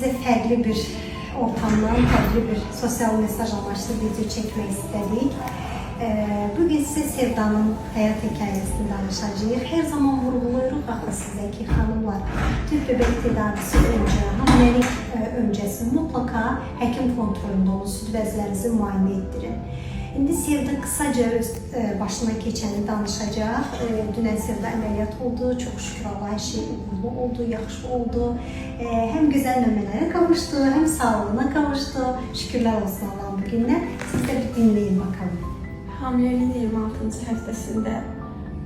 sizə fərqli bir ortamdan, fərqli bir sosial mesaj amaçlı video çəkmək istədik. Bugün sizə Sevdanın həyat hekayəsini danışacağıq. Hər zaman vurğulayırıq axı sizə ki, xanımlar, tüp bebək tedavisi öncə, hamiləlik öncəsi mutlaka həkim kontrolündə olun, süd vəzlərinizi müayinə etdirin. İndi Sevda qısaca öz başına keçəni danışacaq. Dünən Sevda əməliyyat oldu, çox şükür Allah, hər şey uğurlu oldu, yaxşı oldu. Həm gözəl məmələrə qavuşdu, həm sağlığına qavuşdu. Şükürlər olsun Allah'ın bugündən. Siz də bir dinləyin bakalım. Hamileliğin 26. həftəsində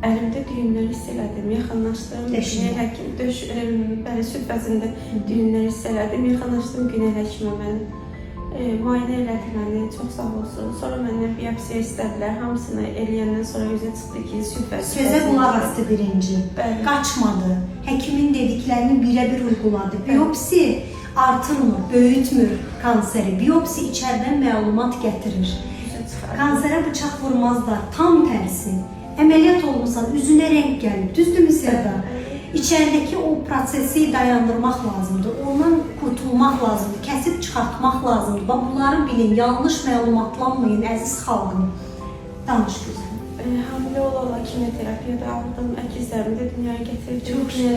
əlimdə düyünlər hiss elədim, yaxınlaşdım. Günel süd vəzində düyünlər hiss elədim, yaxınlaşdım Günel həkimə mənim. Müayinə elədi məni, çox sağ olsun. Sonra məndən biopsiya istədilər, hamısını eləyəndən sonra üzə çıxdı ki, süd vəzi. Sözə qulaq asdı birinci, qaçmadı, həkimin dediklərini birə-bir uyguladı. Biopsi artırmır, böyütmür kanseri, biopsi içərdən məlumat gətirir. Kanserə bıçaq vurmazlar, tam tərsi. Əməliyyat olmuşsan, üzünə rəng gəlib, düzdürmü Sevda? İçəridəki o prosesi dayandırmaq lazımdır, ondan qurtulmaq lazımdır, kəsib çıxartmaq lazımdır. Bax, bunları bilin, yanlış məlumatlanmayın, əziz xalqım. Danış gözüm. Hamilə olaraq kimyoterapiya aldım, əkizlərimi də dünyaya gətirdim. Çox şükür,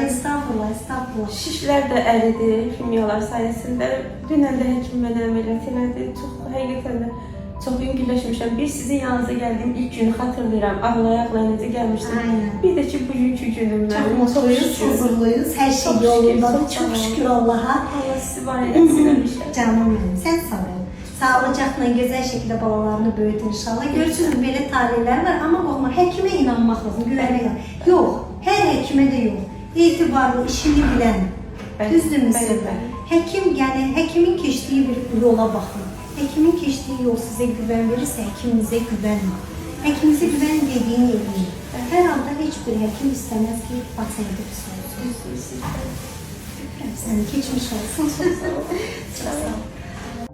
estağfurullah. Şişlər də əridi kimyalar sayəsində. Dünən də həkim mənə əməliyyat elədi. Çox həqiqətən də çox yüngülləşmişəm. Bir sizin yanınıza gəldiyim ilk günü xatırlayıram. Ağlaya-ağlaya necə gəlmişdim. Aynen. Bir də ki, bugünkü günüm mənim. Çox mutluyuz, huzurluyuz. Hər şey yolundadır. Çox şükür Allaha. Allah sizi var eləsin həmişə. Canım mənim, sən sağ ol. Sağlıcaqla, gözəl şəkildə balalarını böyüt inşallah. Görürsünüz, belə talihlər var, amma baxma, həkimə inanmaq lazım, güvənmək lazım. Yox, hər həkimə də yox. Etibarlı, işini bilən. Düzdürmü Sevda? Həkim, yəni həkimin keçdiyi bir yola baxın. Həkimin keçdiyi yol sizə güvən verirsə, həkiminizə güvənin. Həkiminizə güvənin dediyini edin. Hər halda heç bir həkim istəməz ki, pasiyenti pis olsun. Sən keçmiş olsun. Çox sağ ol.